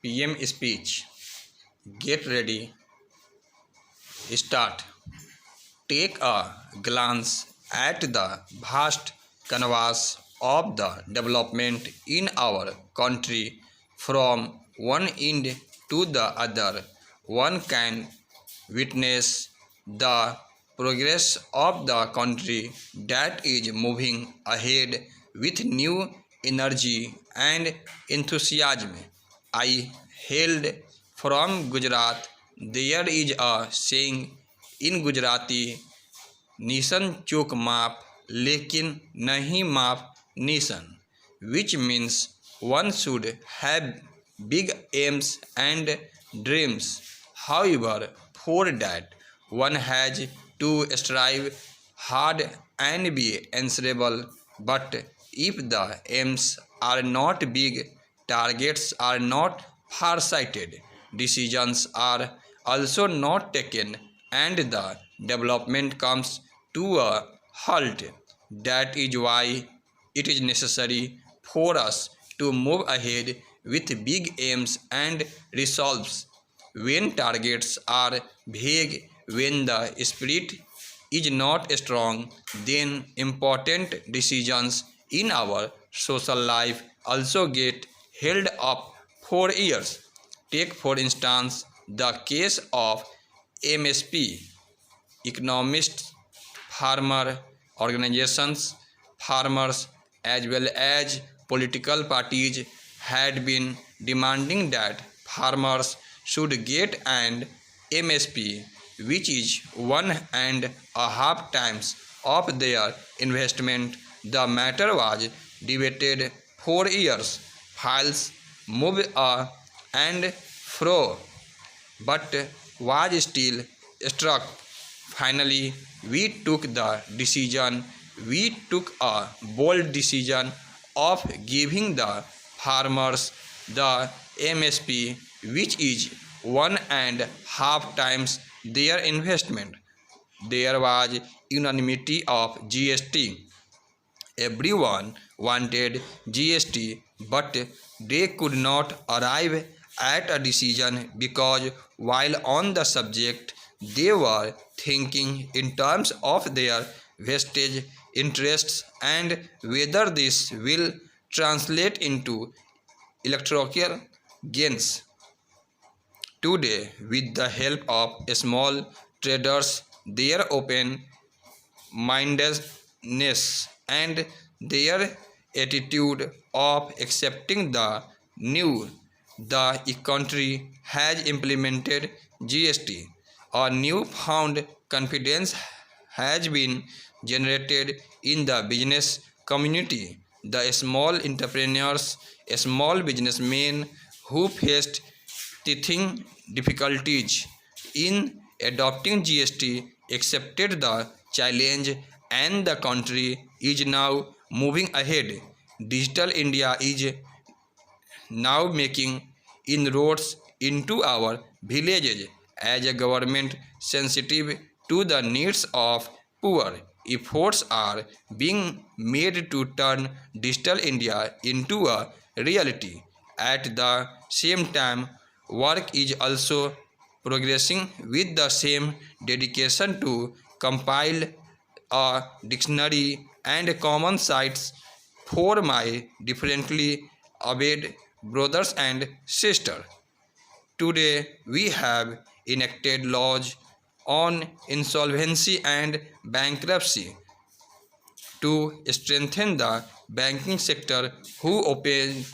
PM speech. Get ready. Start. Take a glance at the vast canvas of the development in our country from one end to the other. One can witness the progress of the country that is moving ahead with new energy and enthusiasm. I hailed from Gujarat. There is a saying in Gujarati, Neesham चूक माप लेकिन नहीं माप Neesham, which means one should have big aims and dreams. However, for that one has to strive hard and be answerable. But if the aims are not big, targets are not far-sighted, decisions are also not taken, and the development comes to a halt. That is why it is necessary for us to move ahead with big aims and resolves. When targets are vague, when the spirit is not strong, then important decisions in our social life also get held up for years. Take for instance the case of MSP. Economists, farmer organizations, farmers as well as political parties had been demanding that farmers should get an MSP, which is 1.5 times of their investment. The matter was debated for years. Files moved and fro, but was still struck. Finally, we took the decision. We took a bold decision of giving the farmers the MSP, which is 1.5 times their investment. There was unanimity of GST. Everyone wanted GST, but they could not arrive at a decision because while on the subject they were thinking in terms of their vested interests and whether this will translate into electoral gains. Today, with the help of small traders, their open mindedness and their attitude of accepting the new, the country has implemented GST. A newfound confidence has been generated in the business community. The small entrepreneurs, small businessmen who faced teething difficulties in adopting GST accepted the challenge, and the country is now moving ahead. Digital India is now making inroads into our villages as a government sensitive to the needs of poor. Efforts are being made to turn Digital India into a reality. At the same time, work is also progressing with the same dedication to compile a dictionary and common sites for my differently abled brothers and sisters. Today, we have enacted laws on insolvency and bankruptcy to strengthen the banking sector who opened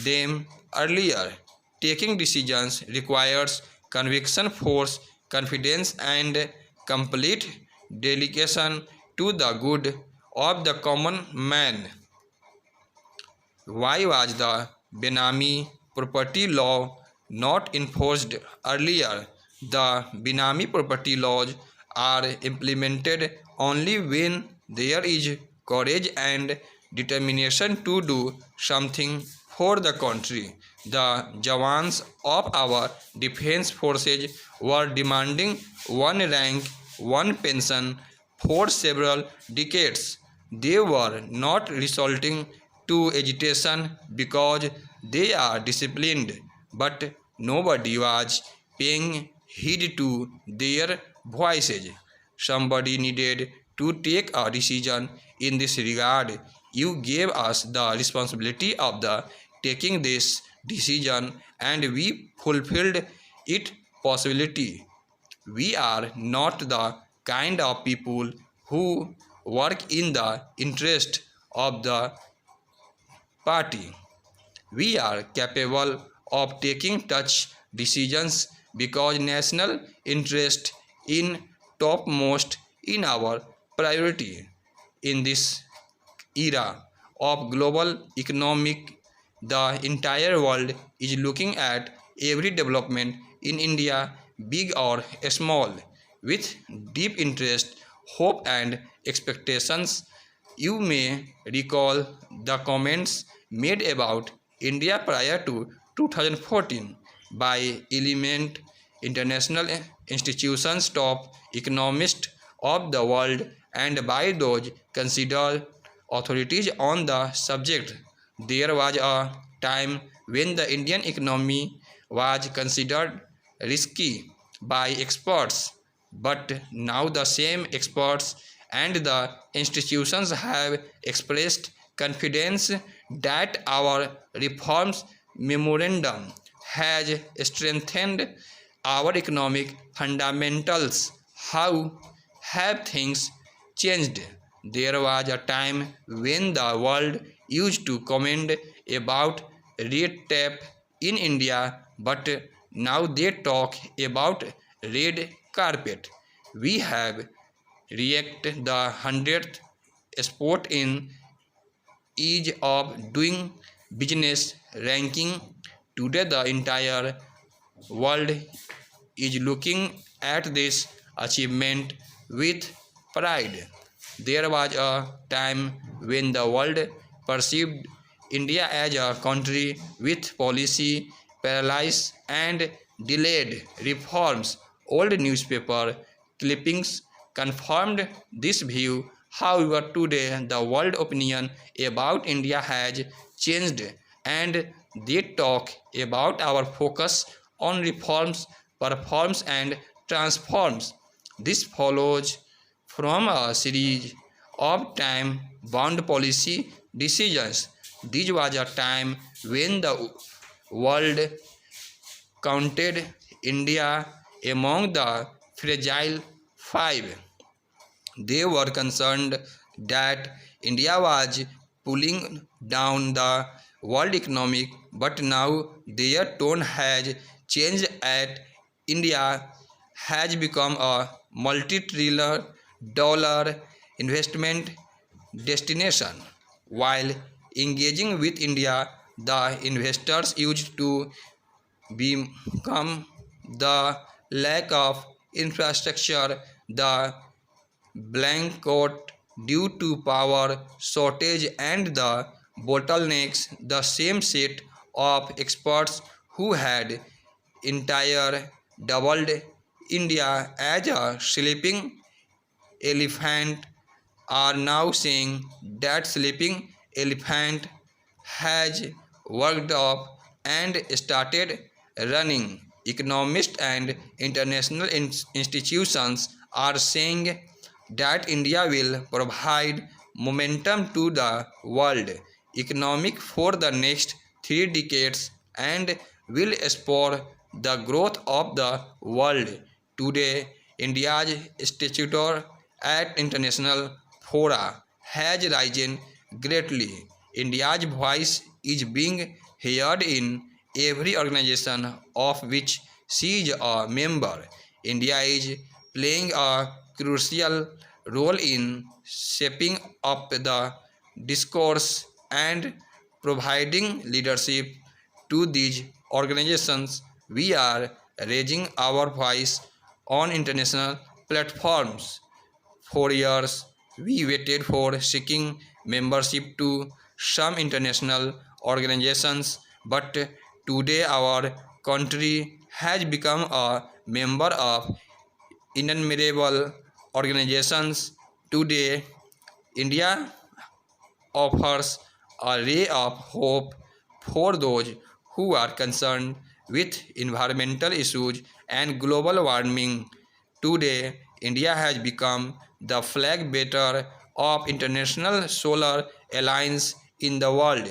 them earlier. Taking decisions requires conviction, force, confidence, and complete dedication to the good of the common man. Why was the Benami property law not enforced earlier? The Benami property laws are implemented only when there is courage and determination to do something for the country. The Jawans of our defense forces were demanding one rank, one pension for several decades. They were not resorting to agitation because they are disciplined, but nobody was paying heed to their voices. Somebody needed to take a decision in this regard. You gave us the responsibility of the taking this decision, and we fulfilled it possibility. We are not the kind of people who work in the interest of the party. We are capable of taking touch decisions because national interest is topmost in our priority. In this era of global economic, the entire world is looking at every development in India, big or small, with deep interest, hope, and expectations. You may recall the comments made about India prior to 2014 by eminent international institutions, top economists of the world, and by those considered authorities on the subject. There was a time when the Indian economy was considered risky by experts, but now the same experts and the institutions have expressed confidence that our reforms memorandum has strengthened our economic fundamentals. How have things changed? There was a time when the world used to comment about red tape in India, but now they talk about red carpet. We have ranked the 100th spot in ease of doing business ranking. Today, the entire world is looking at this achievement with pride. There was a time when the world perceived India as a country with policy paralysis and delayed reforms. Old newspaper clippings confirmed this view. However, today the world opinion about India has changed, and they talk about our focus on reforms, performs, and transforms. This follows from a series of time-bound policy decisions. This was a time when the world counted India among the fragile five. They were concerned that India was pulling down the world economy, but now their tone has changed at India has become a multi-trillion dollar investment destination. While engaging with India, the investors used to become the lack of infrastructure, the blanket due to power shortage, and the bottlenecks. The same set of experts who had entire doubled India as a sleeping elephant are now saying that sleeping elephant has worked up and started running. Economists and international institutions are saying that India will provide momentum to the world economic for the next 3 decades and will spur the growth of the world. Today, India's stature at international fora has risen greatly. India's voice is being heard in every organization of which she is a member. India is playing a crucial role in shaping up the discourse and providing leadership to these organizations. We are raising our voice on international platforms. For years, we waited for seeking membership to some international organizations, but today our country has become a member of innumerable organizations. Today, India offers a ray of hope for those who are concerned with environmental issues and global warming. Today, India has become the flag bearer of International Solar Alliance in the world.